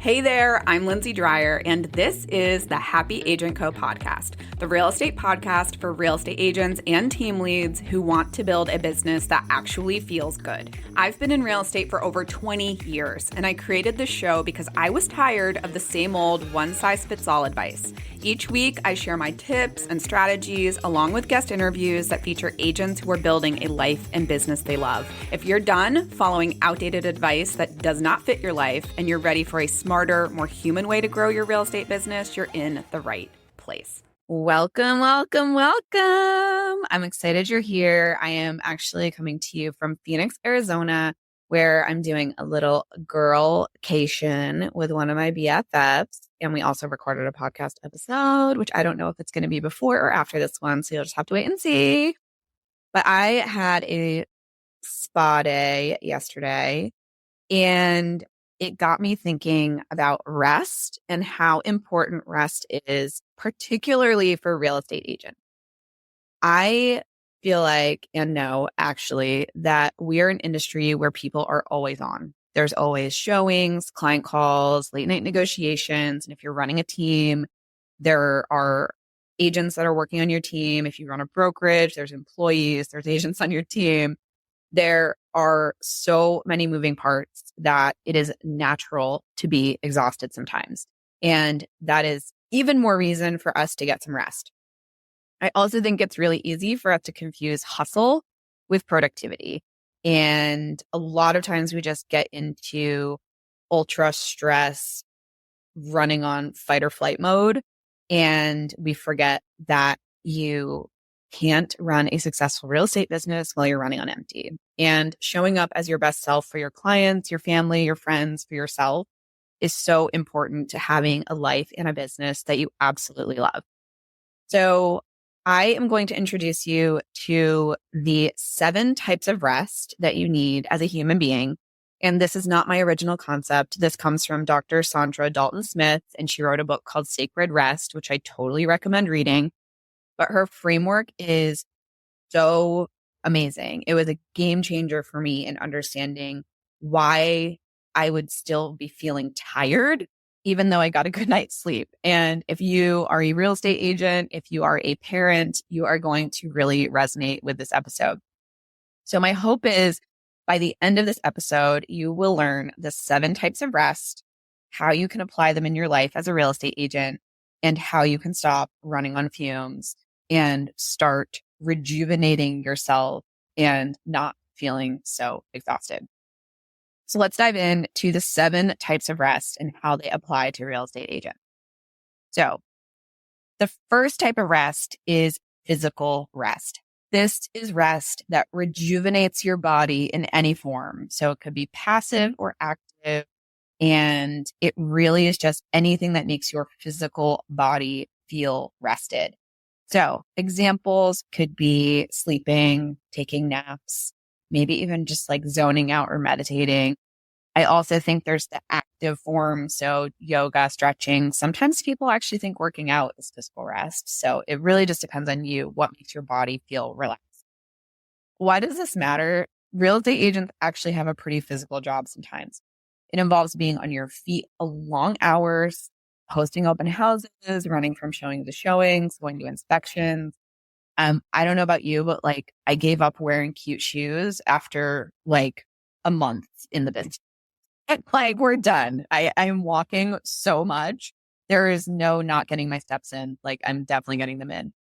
Hey there, I'm Lindsay Dreyer, and this is the Happy Agent Co. podcast, the real estate podcast for real estate agents and team leads who want to build a business that actually feels good. I've been in real estate for over 20 years, and I created this show because I was tired of the same old one-size-fits-all advice. Each week, I share my tips and strategies along with guest interviews that feature agents who are building a life and business they love. If you're done following outdated advice that does not fit your life and you're ready for a smarter, more human way to grow your real estate business, you're in the right place. Welcome, welcome, welcome. I'm excited you're here. I am actually coming to you from Phoenix, Arizona, where I'm doing a little girl-cation with one of my BFFs. And we also recorded a podcast episode, which I don't know if it's going to be before or after this one. So you'll just have to wait and see. But I had a spa day yesterday, and it got me thinking about rest and how important rest is, particularly for real estate agents. I feel like, and know actually, that we are an industry where people are always on. There's always showings, client calls, late night negotiations. And if you're running a team, there are agents that are working on your team. If you run a brokerage, there's employees, there's agents on your team. There are so many moving parts that it is natural to be exhausted sometimes. And that is even more reason for us to get some rest. I also think it's really easy for us to confuse hustle with productivity. And a lot of times we just get into ultra stress, running on fight or flight mode. And we forget that you can't run a successful real estate business while you're running on empty. And showing up as your best self for your clients, your family, your friends, for yourself is so important to having a life and a business that you absolutely love. So I am going to introduce you to the 7 types of rest that you need as a human being. And this is not my original concept. This comes from Dr. Saundra Dalton-Smith, and she wrote a book called Sacred Rest, which I totally recommend reading. But her framework is so amazing. It was a game changer for me in understanding why I would still be feeling tired, even though I got a good night's sleep. And if you are a real estate agent, if you are a parent, you are going to really resonate with this episode. So my hope is by the end of this episode, you will learn the 7 types of rest, how you can apply them in your life as a real estate agent, and how you can stop running on fumes and start rejuvenating yourself and not feeling so exhausted. So let's dive into the 7 types of rest and how they apply to real estate agents. So the first type of rest is physical rest. This is rest that rejuvenates your body in any form. So it could be passive or active. And it really is just anything that makes your physical body feel rested. So examples could be sleeping, taking naps, maybe even just like zoning out or meditating. I also think there's the active form. So yoga, stretching. Sometimes people actually think working out is physical rest. So it really just depends on you, what makes your body feel relaxed. Why does this matter? Real estate agents actually have a pretty physical job sometimes. It involves being on your feet long hours, hosting open houses, running from showing to showings, going to inspections. I don't know about you, but like I gave up wearing cute shoes after like a month in the business. Like we're done. I'm walking so much. There is no not getting my steps in. Like I'm definitely getting them in.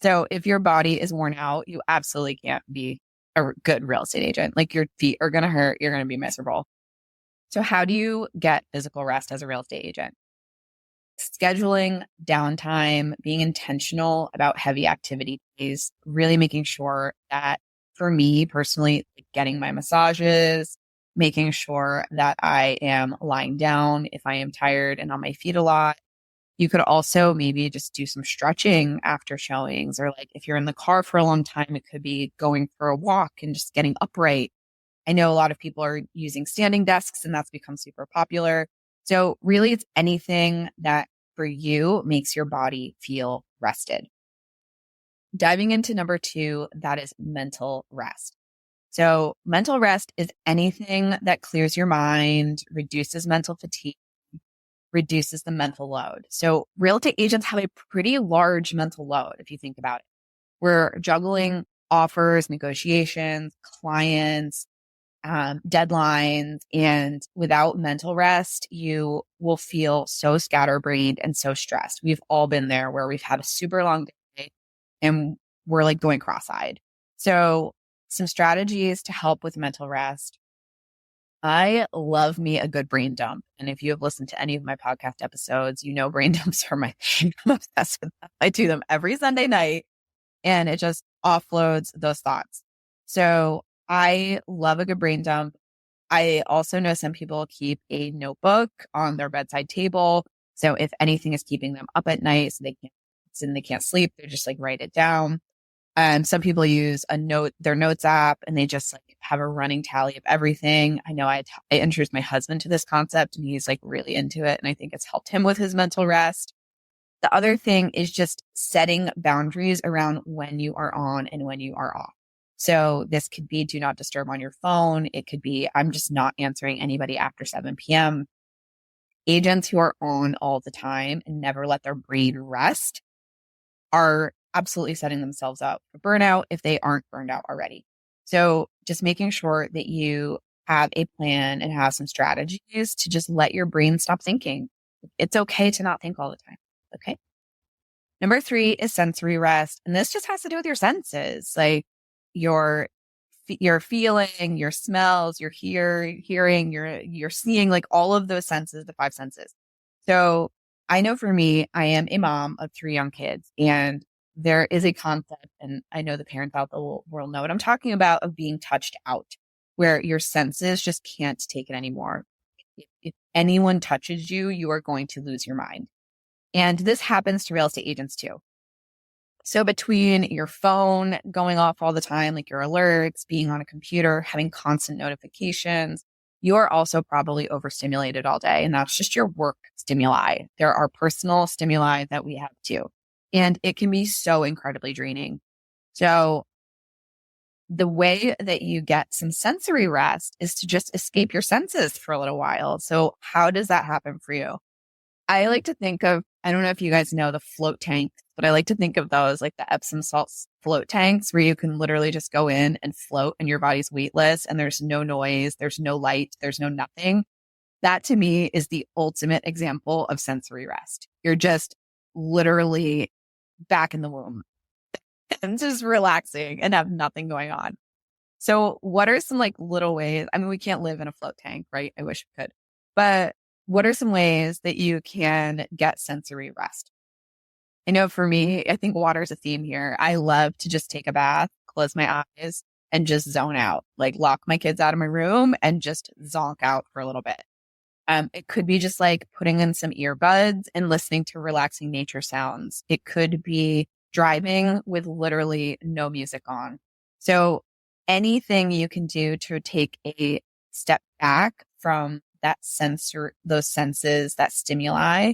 So if your body is worn out, you absolutely can't be a good real estate agent. Like your feet are going to hurt. You're going to be miserable. So how do you get physical rest as a real estate agent? Scheduling downtime, being intentional about heavy activity days, really making sure that for me personally, getting my massages, making sure that I am lying down if I am tired and on my feet a lot. You could also maybe just do some stretching after showings, or like if you're in the car for a long time, it could be going for a walk and just getting upright. I know a lot of people are using standing desks and that's become super popular. So really it's anything that for you makes your body feel rested. Diving into number 2, that is mental rest. So mental rest is anything that clears your mind, reduces mental fatigue, reduces the mental load. So real estate agents have a pretty large mental load if you think about it. We're juggling offers, negotiations, clients, deadlines, and without mental rest, you will feel so scatterbrained and so stressed. We've all been there where we've had a super long day and we're like going cross-eyed. So some strategies to help with mental rest. I love me a good brain dump. And if you have listened to any of my podcast episodes, you know brain dumps are my thing. I'm obsessed with them. I do them every Sunday night and it just offloads those thoughts. So I love a good brain dump. I also know some people keep a notebook on their bedside table. So if anything is keeping them up at night, so they can't sleep, they just like write it down. Some people use their notes app, and they just like have a running tally of everything. I know I introduced my husband to this concept and he's like really into it. And I think it's helped him with his mental rest. The other thing is just setting boundaries around when you are on and when you are off. So this could be do not disturb on your phone. It could be I'm just not answering anybody after 7 p.m. Agents who are on all the time and never let their brain rest are absolutely setting themselves up for burnout if they aren't burned out already. So just making sure that you have a plan and have some strategies to just let your brain stop thinking. It's okay to not think all the time. Okay. Number 3 is sensory rest. And this just has to do with your senses, like your feeling, your smells, your hearing, your seeing, like all of those senses, the 5 senses. So I know for me, I am a mom of 3 young kids, and there is a concept, and I know the parents out there will know what I'm talking about, of being touched out, where your senses just can't take it anymore. If anyone touches you, you are going to lose your mind. And this happens to real estate agents too. So between your phone going off all the time, like your alerts, being on a computer, having constant notifications, you are also probably overstimulated all day. And that's just your work stimuli. There are personal stimuli that we have too. And it can be so incredibly draining. So the way that you get some sensory rest is to just escape your senses for a little while. So how does that happen for you? I like to think of, I don't know if you guys know the float tanks, but I like to think of those like the Epsom salts float tanks where you can literally just go in and float and your body's weightless and there's no noise, there's no light, there's no nothing. That to me is the ultimate example of sensory rest. You're just literally back in the womb and just relaxing and have nothing going on. So what are some like little ways? I mean, we can't live in a float tank, right? I wish we could, but what are some ways that you can get sensory rest? I know for me, I think water is a theme here. I love to just take a bath, close my eyes, and just zone out, like lock my kids out of my room and just zonk out for a little bit. It could be just like putting in some earbuds and listening to relaxing nature sounds. It could be driving with literally no music on. So anything you can do to take a step back from that those senses, that stimuli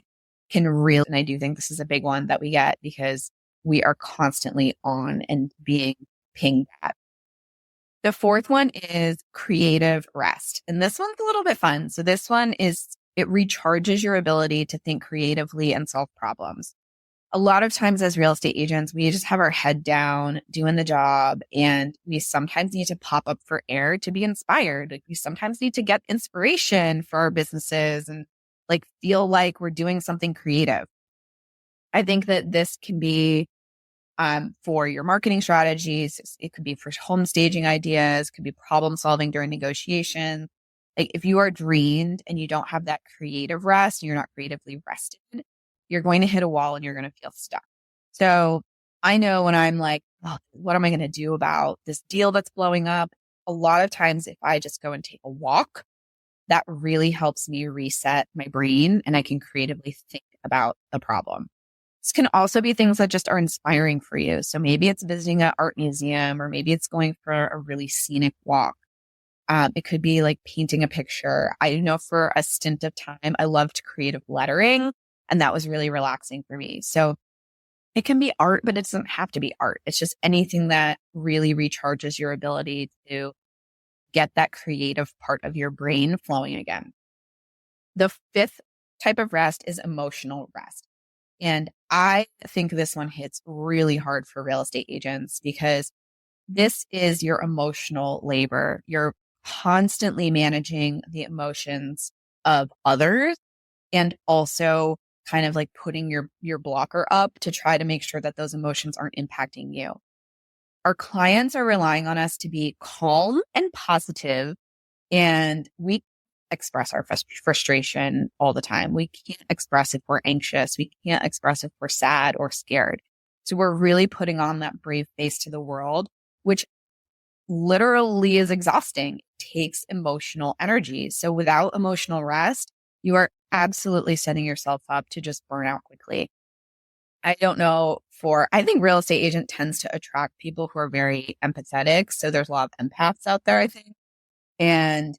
can really, and I do think this is a big one that we get because we are constantly on and being pinged at. The 4th one is creative rest. And this one's a little bit fun. So this one is, it recharges your ability to think creatively and solve problems. A lot of times as real estate agents, we just have our head down doing the job, and we sometimes need to pop up for air to be inspired. Like we sometimes need to get inspiration for our businesses and like feel like we're doing something creative. I think that this can be for your marketing strategies. It could be for home staging ideas, could be problem solving during negotiation. Like if you are drained and you don't have that creative rest, and you're not creatively rested, you're going to hit a wall and you're going to feel stuck. So I know when I'm like, oh, what am I going to do about this deal that's blowing up? A lot of times, if I just go and take a walk, that really helps me reset my brain and I can creatively think about the problem. This can also be things that just are inspiring for you. So maybe it's visiting an art museum, or maybe it's going for a really scenic walk. It could be like painting a picture. I know for a stint of time, I loved creative lettering, and that was really relaxing for me. So it can be art, but it doesn't have to be art. It's just anything that really recharges your ability to get that creative part of your brain flowing again. The 5th type of rest is emotional rest. And I think this one hits really hard for real estate agents because this is your emotional labor. You're constantly managing the emotions of others and also kind of like putting your blocker up to try to make sure that those emotions aren't impacting you. Our clients are relying on us to be calm and positive, and we express our frustration all the time. We can't express if we're anxious. We can't express if we're sad or scared. So we're really putting on that brave face to the world, which literally is exhausting. It takes emotional energy. So without emotional rest, you are absolutely setting yourself up to just burn out quickly. I don't know I think real estate agent tends to attract people who are very empathetic. So there's a lot of empaths out there, I think. And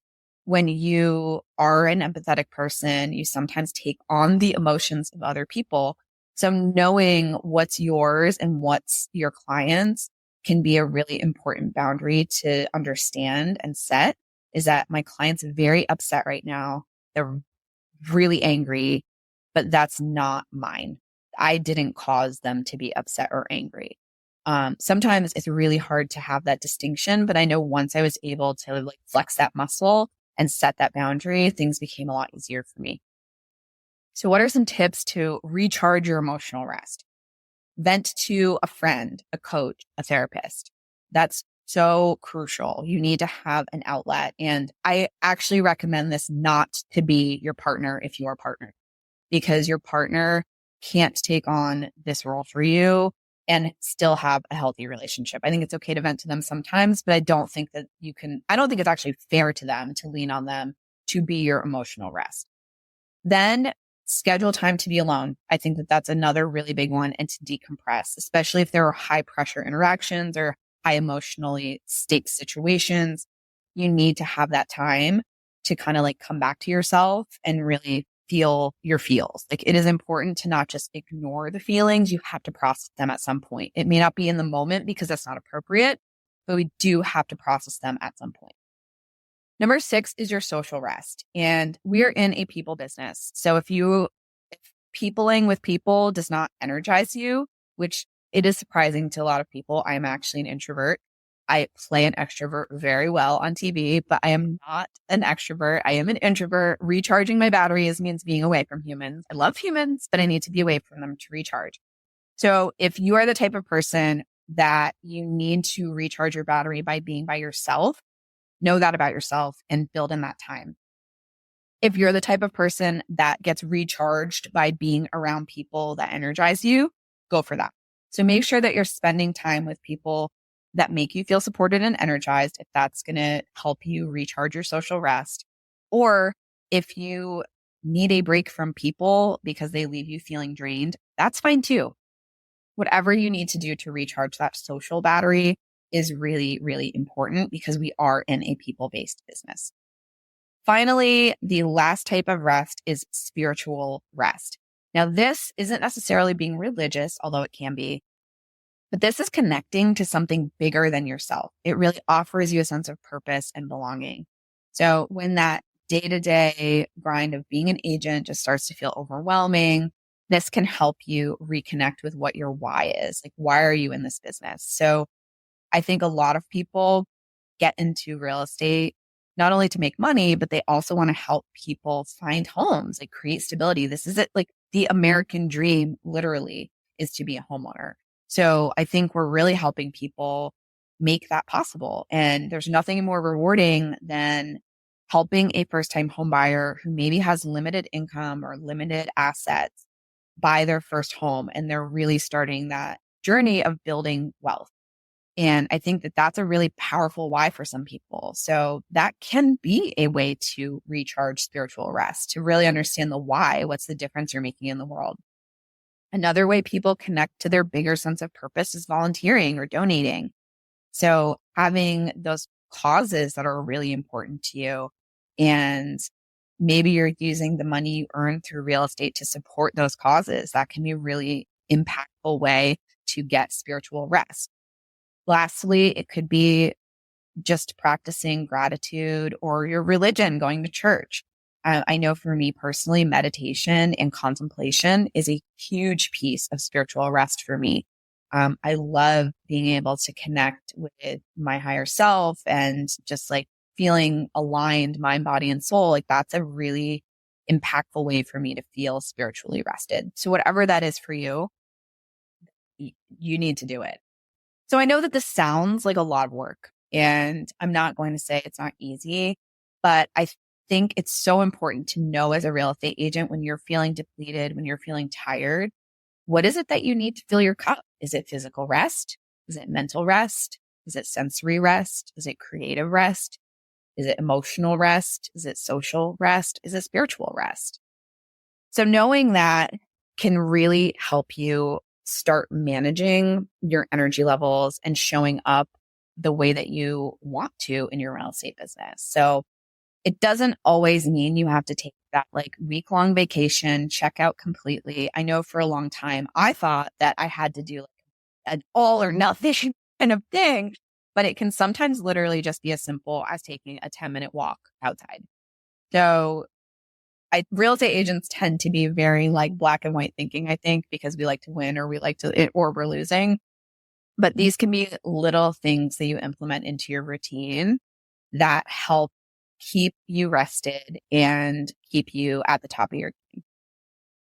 when you are an empathetic person, you sometimes take on the emotions of other people. So knowing what's yours and what's your clients' can be a really important boundary to understand and set. Is that my client's very upset right now. They're really angry, but that's not mine. I didn't cause them to be upset or angry. Sometimes it's really hard to have that distinction, but I know once I was able to like flex that muscle and set that boundary, things became a lot easier for me. So what are some tips to recharge your emotional rest? Vent to a friend, a coach, a therapist. That's so crucial. You need to have an outlet. And I actually recommend this not to be your partner if you are partnered, because your partner can't take on this role for you and still have a healthy relationship. I think it's okay to vent to them sometimes, but I don't think it's actually fair to them to lean on them to be your emotional rest. Then schedule time to be alone. I think that that's another really big one, and to decompress, especially if there are high pressure interactions or high emotionally stakes situations. You need to have that time to kind of like come back to yourself and really feel your feels. Like, it is important to not just ignore the feelings. You have to process them at some point. It may not be in the moment because that's not appropriate, but we do have to process them at some point. Number 6 is your social rest. And we're in a people business. So if peopling with people does not energize you, which it is surprising to a lot of people, I'm actually an introvert. I play an extrovert very well on TV, but I am not an extrovert. I am an introvert. Recharging my batteries means being away from humans. I love humans, but I need to be away from them to recharge. So if you are the type of person that you need to recharge your battery by being by yourself, know that about yourself and build in that time. If you're the type of person that gets recharged by being around people that energize you, go for that. So make sure that you're spending time with people that make you feel supported and energized, if that's going to help you recharge your social rest. Or if you need a break from people because they leave you feeling drained, that's fine too. Whatever you need to do to recharge that social battery is really, really important, because we are in a people-based business. Finally, the last type of rest is spiritual rest. Now, this isn't necessarily being religious, although it can be, but this is connecting to something bigger than yourself. It really offers you a sense of purpose and belonging. So when that day-to-day grind of being an agent just starts to feel overwhelming, this can help you reconnect with what your why is. Like, why are you in this business? So I think a lot of people get into real estate not only to make money, but they also want to help people find homes, like create stability. This is it, like the American dream, literally, is to be a homeowner. So I think we're really helping people make that possible. And there's nothing more rewarding than helping a first-time home buyer who maybe has limited income or limited assets buy their first home, and they're really starting that journey of building wealth. And I think that that's a really powerful why for some people. So that can be a way to recharge spiritual rest, to really understand the why. What's the difference you're making in the world? Another way people connect to their bigger sense of purpose is volunteering or donating. So having those causes that are really important to you, and maybe you're using the money you earn through real estate to support those causes. That can be a really impactful way to get spiritual rest. Lastly, it could be just practicing gratitude or your religion, going to church. I know for me personally, meditation and contemplation is a huge piece of spiritual rest for me. I love being able to connect with my higher self and just like feeling aligned, mind, body, and soul. Like that's a really impactful way for me to feel spiritually rested. So whatever that is for you, you need to do it. So I know that this sounds like a lot of work, and I'm not going to say it's not easy, but I think it's so important to know as a real estate agent when you're feeling depleted, when you're feeling tired, what is it that you need to fill your cup? Is it physical rest? Is it mental rest? Is it sensory rest? Is it creative rest? Is it emotional rest? Is it social rest? Is it spiritual rest? So knowing that can really help you start managing your energy levels and showing up the way that you want to in your real estate business. So it doesn't always mean you have to take that like week-long vacation, check out completely. I know for a long time, I thought that I had to do like an all or nothing kind of thing, but it can sometimes literally just be as simple as taking a 10-minute walk outside. So real estate agents tend to be very like black and white thinking, I think, because we like to win or we're losing. But these can be little things that you implement into your routine that help keep you rested and keep you at the top of your game.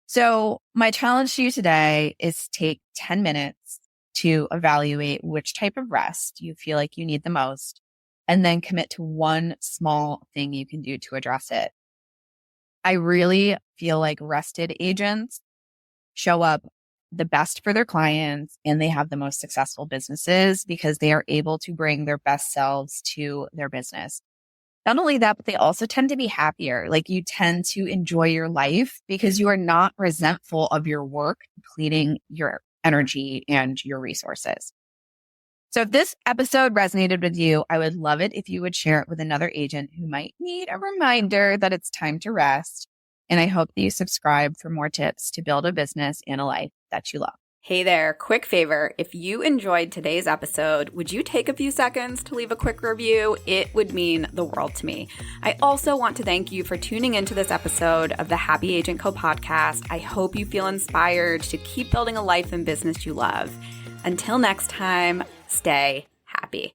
So my challenge to you today is take 10 minutes to evaluate which type of rest you feel like you need the most, and then commit to one small thing you can do to address it. I really feel like rested agents show up the best for their clients and they have the most successful businesses because they are able to bring their best selves to their business. Not only that, but they also tend to be happier. Like you tend to enjoy your life because you are not resentful of your work depleting your energy and your resources. So if this episode resonated with you, I would love it if you would share it with another agent who might need a reminder that it's time to rest. And I hope that you subscribe for more tips to build a business and a life that you love. Hey there, quick favor. If you enjoyed today's episode, would you take a few seconds to leave a quick review? It would mean the world to me. I also want to thank you for tuning into this episode of the Happy Agent Co podcast. I hope you feel inspired to keep building a life and business you love. Until next time, stay happy.